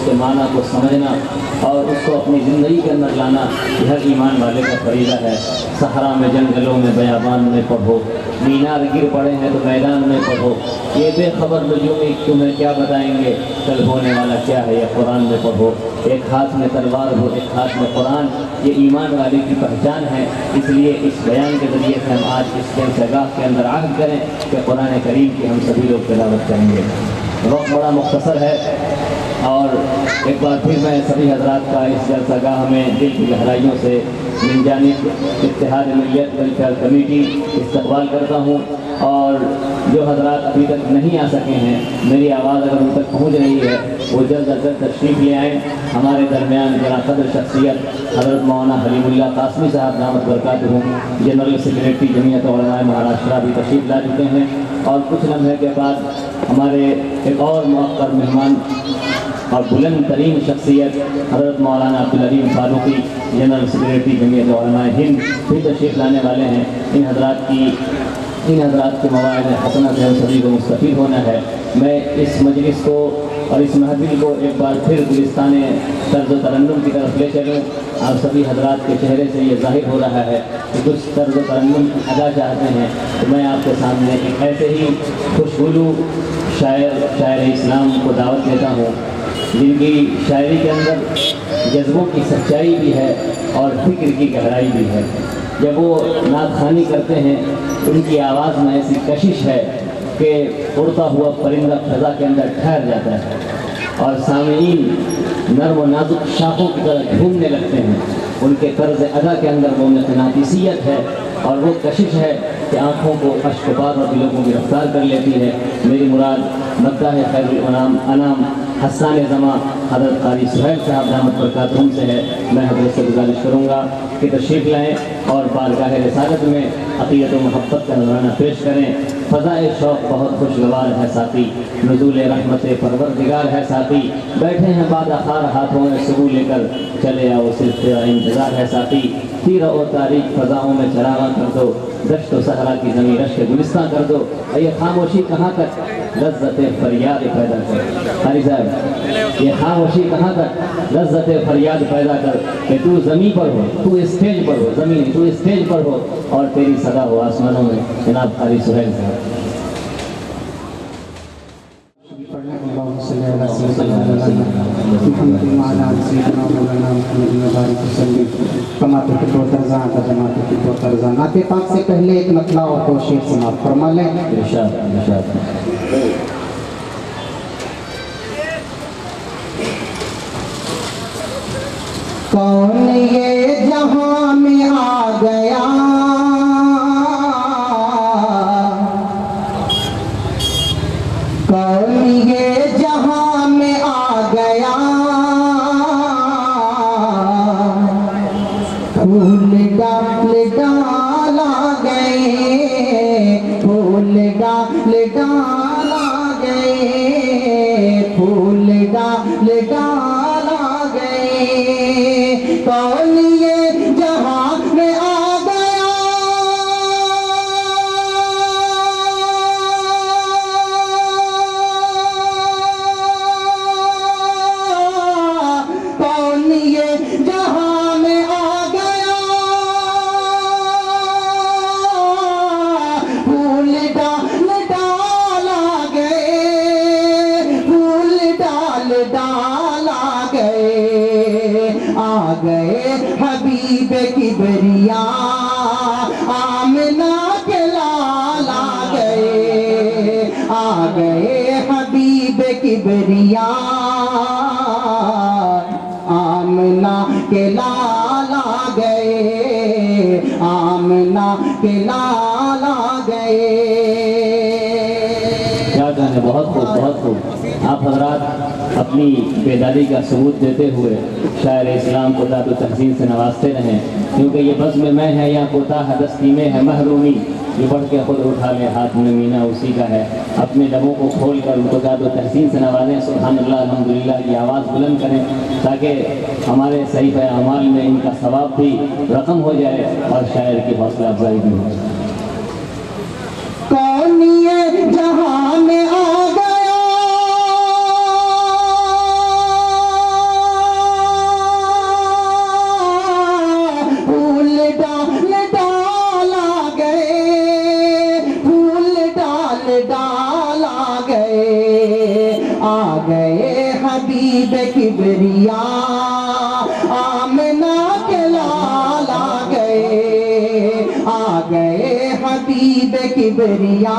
اس کے معنی کو سمجھنا اور اس کو اپنی زندگی کے اندر لانا یہ ہر ایمان والے کا فریضہ ہے۔ صحرا میں، جنگلوں میں، بیابان میں پڑھو، مینار گر پڑے ہیں تو میدان میں پڑھو، یہ بے خبر نجومی تمہیں کیا بتائیں گے کل ہونے والا کیا ہے، یہ قرآن میں پڑھو۔ ایک ہاتھ میں تلوار ہو، ایک ہاتھ میں قرآن، یہ ایمان والے کی پہچان ہے۔ اس لیے اس بیان کے ذریعے سے ہم آج اس جلسہ کے اندر عہد کریں کہ قرآن کریم کی ہم سبھی لوگ تلاوت کریں گے۔ وقت بڑا مختصر ہے اور ایک بار پھر میں سبھی حضرات کا اس جلسہ گاہ میں دل کی گہرائیوں سے من جانب اتحاد ملیت ویلفیئر کمیٹی استقبال کرتا ہوں، اور جو حضرات ابھی تک نہیں آ سکے ہیں، میری آواز اگر ان تک پہنچ رہی ہے وہ جلد از جلد تشریف لے آئیں۔ ہمارے درمیان ذرا قدر شخصیت حضرت مولانا حلیم اللہ قاسمی صاحب دامت برکاتہ جنرل سیکریٹری جمعیت علماء مہاراشٹر بھی تشریف لا چکے ہیں، اور کچھ لمحے کے بعد ہمارے ایک اور موقر مہمان اور بلند ترین شخصیت حضرت مولانا عبدالعلیم فاروقی جنرل سیکریٹری جمعیت علماء ہند بھی تشریف لانے والے ہیں۔ ان حضرات کے مواعظ حسنہ سے ہم سبھی کو مستفید ہونا ہے۔ میں اس مجلس کو اور اس محفل کو ایک بار پھر گلستان طرز و ترنم کی طرف لے چلوں۔ آپ سبھی حضرات کے چہرے سے یہ ظاہر ہو رہا ہے کہ کچھ طرز و ترنم ادا چاہتے ہیں، تو میں آپ کے سامنے ایک ایسے ہی خوشگلو شاعر اسلام کو دعوت دیتا ہوں جن کی شاعری کے اندر جذبوں کی سچائی بھی ہے اور فکر کی گہرائی بھی ہے۔ جب وہ نعت خوانی کرتے ہیں ان کی آواز میں ایسی کشش ہے کہ اڑتا ہوا پرندہ فضا کے اندر ٹھہر جاتا ہے اور سامعین نرم و نازک شاخوں کی طرح جھومنے لگتے ہیں۔ ان کے طرز ادا کے اندر وہ مقناطیسیت ہے اور وہ کشش ہے کہ آنکھوں کو اشکبار اور دلوں کو گرفتار کر لیتی ہے۔ میری مراد مداح خیر الانام حسان زماں حضرت قاری سہیل صاحب دامت برکاتہم سے ہے۔ میں حضرت سے گزارش کروں گا کہ تشریف لائیں اور بارگاہ رسالت میں عقیدت و محبت کا نذرانہ پیش کریں۔ فضائے شوق بہت خوشگوار ہے ساتھی، نزول رحمت پروردگار ہے ساتھی، بیٹھے ہیں بعد خار ہاتھوں میں صبح لے کر، چلے آؤ صرف تیرا انتظار ہے ساتھی، تیرہ و تاریخ فضاؤں میں چراغاں کر دو، دشت و صحرا کی زمین رشک گلستاں کر دو، یہ خاموشی کہاں تک لذت فریاد پیدا کر۔ قاری صاحب یہ خاموشی کہاں تک لذت فریاد پیدا کر کہ تو زمین پر ہو، تو اسٹیج پر ہو، زمین تو اسٹیج پر ہو اور تیری صدا ہو آسمانوں میں۔ جناب قاری سہیل صاحب۔ نعت پاک سے پہلے ایک مطلع اور دو شعر سماعت فرما لیں۔ ارشاد۔ کون یہ جہاں میں آ گیا، کون یہ جہاں میں آ گیا، پھول ڈال ڈالا گئے، پھول ڈال ڈالا گئے، پھول ڈال ڈالا گئے، کون یہ جہاں میں آ گیا، کون یہ جہاں میں آ گیا، پھول ڈال ڈالا گئے، پھول ڈال ڈالا گئے، آ گئے حبیب کبریا آمنہ کے لال، آ گئے، آ گئے حبیب کبریا آمنہ کے لال، آ گئے، آمنہ کے لال آ گئے۔ کیا کہنے، بہت خوب بہت خوب۔ آپ حضرات اپنی بیداری کا ثبوت دیتے ہوئے شاعر اسلام کو داد و تحسین سے نوازتے رہیں، کیونکہ یہ بزم میں ہے یا کوتاہ دستی میں ہے محرومی، جو بڑھ کے خود اٹھا لے ہاتھ میں مینا اسی کا ہے۔ اپنے لبوں کو کھول کر ان کو داد و تحسین سے نوازیں، سبحان اللہ الحمدللہ کی آواز بلند کریں تاکہ ہمارے صحیفہ اعمال میں ان کا ثواب بھی رقم ہو جائے اور شاعر کی حوصلہ افزائی بھی ہو جائے۔ کون یہ جہاں میں آ گیا، حبیب کبریا آمنہ کے لال آ گئے حبیب کبریا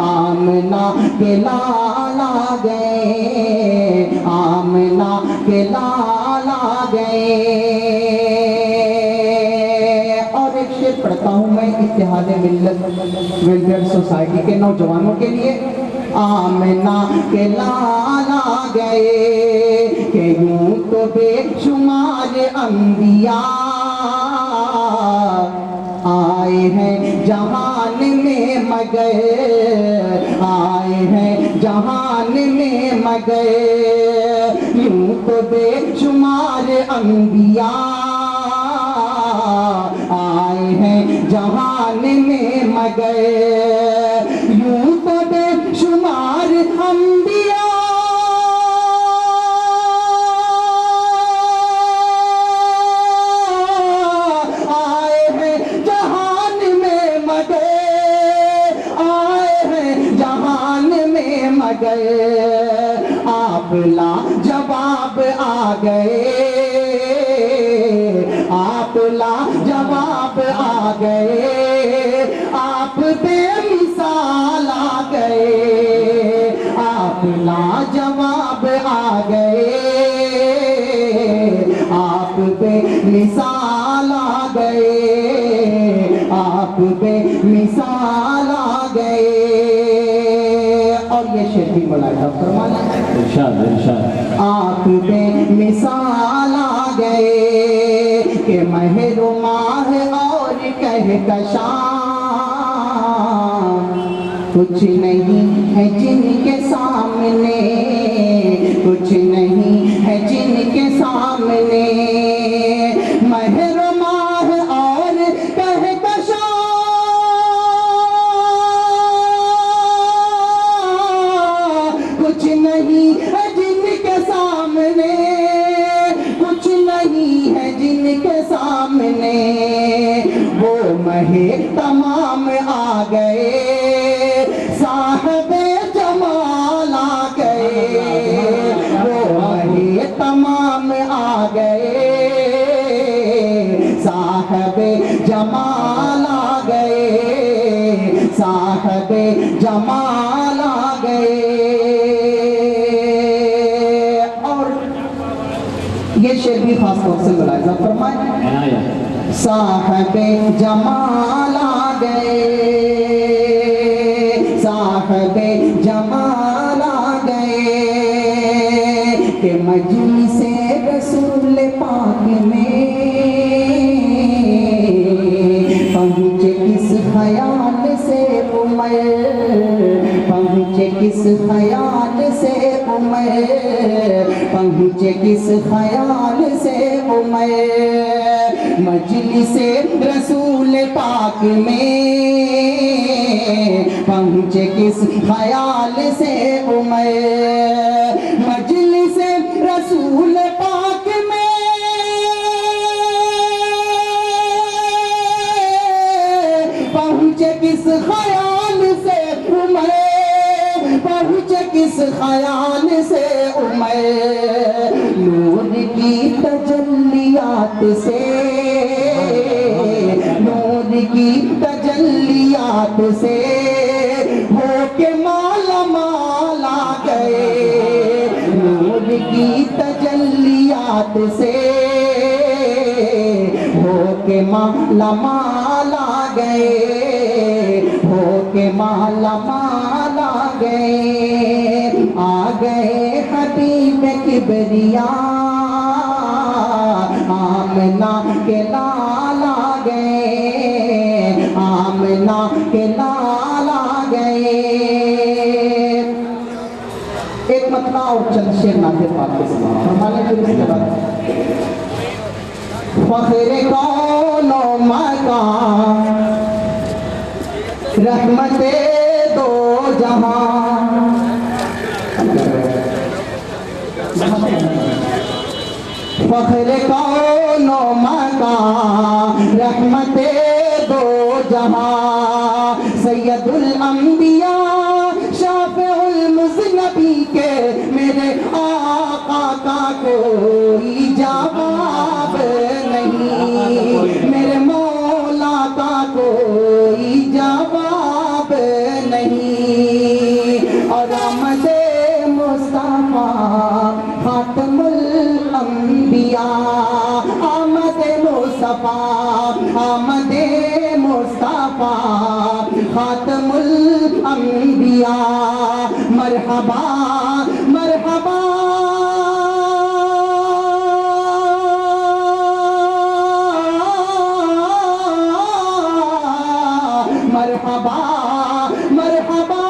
آمنہ کے لال آ گئے آمنہ کے لال آ گئے پڑھتا ہوں میں اتحاد ملت ویلفیئر سوسائٹی کے نوجوانوں کے لیے آمنہ کے لال آ گئے کہ یوں تو بے شمار انبیاء آئے ہیں جہان میں مگر آئے ہیں جہان میں مگر یوں تو بے شمار انبیاء آئے ہیں جہان میں مگر یوں تو بے شمار انبیاء آئے ہیں جہان میں مگر آئے ہیں جہان میں مگر آپ لا جواب آ گئے آپ لا جواب آ گئے آپ بے مثال آ گئے آپ لا جواب آ گئے آپ بے مثال آ گئے آپ بے مثال آ گئے اور یہ شعر بھی ملاحظہ فرمانا ارشاد ارشاد آپ بے مثال آ گئے کہ مہر و ماہ اور کہکشاں کچھ نہیں ہے جن کے سامنے کچھ نہیں ہے جن کے سامنے مہر و ماہ اور کہکشاں کچھ نہیں ہے جن کے سامنے کچھ نہیں ہے جن کے سامنے وہ مہے تمام آ گئے صاحب جمال آ گئے وہ مہے تمام آ گئے صاحب جمال آ گئے صاحب جمال آ گئے یہ شعر بھی خاص طور سے ملاحظہ فرمائیں صاحب جمال آ گئے صاحب جمال آ گئے کہ مجلس رسول پاک میں پہنچے کس خیال سے عمر پہنچے کس خیال سے عمر پہنچے کس خیال سے عمر مجلس رسول پاک میں پہنچے کس خیال سے عمر مجلس رسول پاک میں پہنچے کس خیال سے عمر پہنچے کس خیال سے عمر نور کی تجلیات سے نور کی تجلیات سے ہو کے مالا مال آ گئے نور کی تجلیات سے ہو کے مالا مال آ گئے ہو کے مالا مال آ گئے حبیب کبریا آمنہ کے لال آ گئے آمنہ کے لال آ گئے ایک مطلع اور چند شعر نعت پاک کے ساتھ فرمانے کے لیے فخر کون و مکان رحمت دو جہاں فخر کون و مکان رحمت دو جہاں سید الانبیاء شافع المذنبی کے میرے آقا کا کوئی جواب نہیں، میرے مولا کا کوئی جواب نہیں، اور آمد مصطفیٰ خاتم الانبیاء، آمد مصطفیٰ، آمد مصطفیٰ خاتم الانبیاء، مرحبا مرحبا مرحبا مرحبا،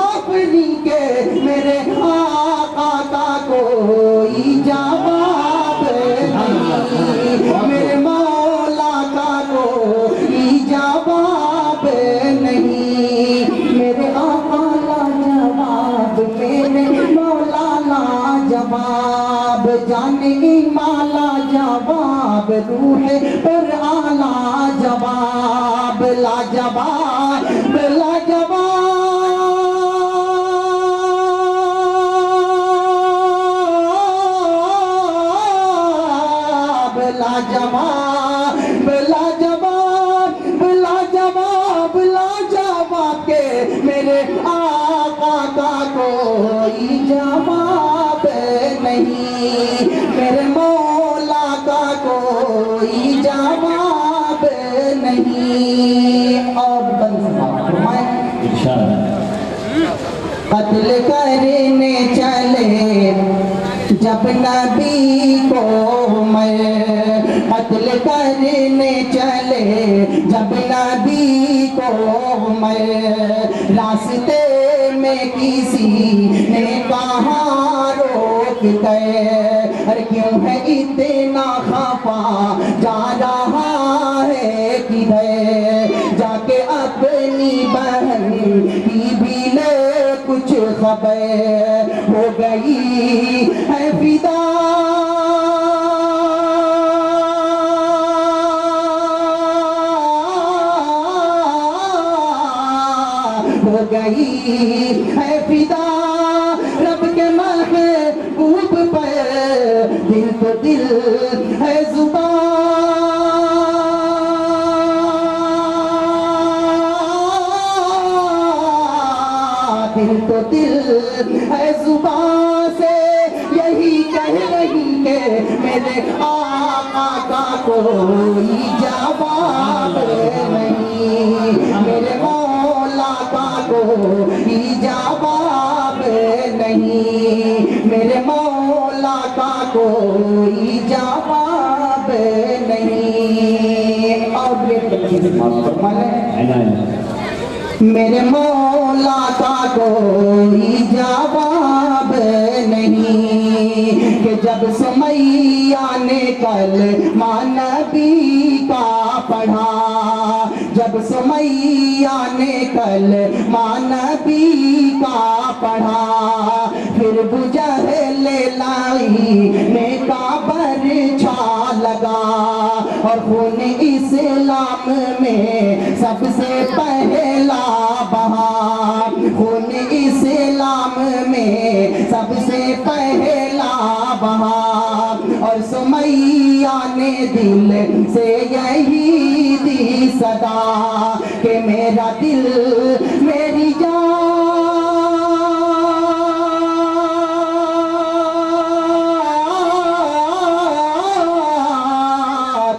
آفری کے میرے آقا کا کوئی جواب نہیں، میرے مولا کا کوئی جواب نہیں، میرے آقا لا جواب، میرے مولا لا جواب، جان ایمان لا جواب، روح قرآن لا جواب، لا جواب لا جواب لا جواب لا جواب لا جواب لا جواب کے میرے آقا کا کوئی جواب نہیں، میرے مولا کا کوئی جواب نہیں، اور فرمائیں انشاءاللہ قتل کرنے چلے جب نبی کو عمر، قتل کرنے چلے جب نبی کو عمر، راستے میں کسی نے کہا روک گئے، ارے کیوں ہے اتنا خفا جا رہا ہے کدھر، جا کے اپنی بہن کی بھی لے کچھ خبر، ہو گئی ہے فدا ہو گئی ہے فدا رب کے محبوب پر، دل تو دل ہے زبان، دل تو دل ہے زبان سے یہی کہہ رہی کہ میرے آقا کا کوئی جواب نہیں، میرے مولا کا کوئی جواب نہیں، میرے مولا کا کوئی جواب نہیں، اور میرے مولا کا کوئی جواب نہیں، کہ جب سمیہ نے کلمہ نبی کا پڑھا، جب سمیہ نے کلمہ نبی کا پڑھا، پھر بجہل لائی نے کابر چھا لگا، اور خون اسلام میں سب سے پہلا بہا، خون اسلام میں سب سے پہلا بہا، اور سمیہ نے دل سے یہی دی صدا کہ میرا دل میری جان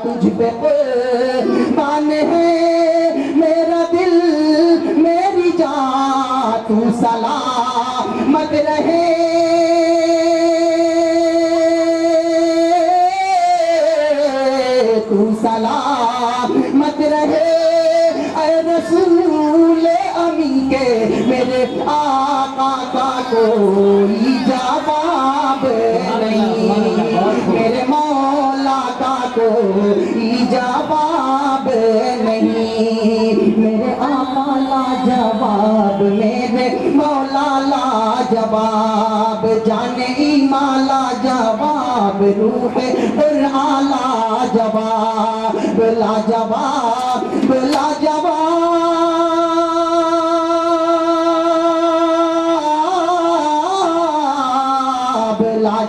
تجھ پہ قربان ہے، میرا دل میری جان تو سلامت رہے، تو سلامت رہے، اے رسول امی کے میرے آقا کا کوئی جواب نہیں، میرے مولا کا کوئی جواب نہیں، میرے آقا لا جواب، میرے مولا لا جواب، جان ایمان لا جواب، روح قرآن لا جواب، لا جواب لا جواب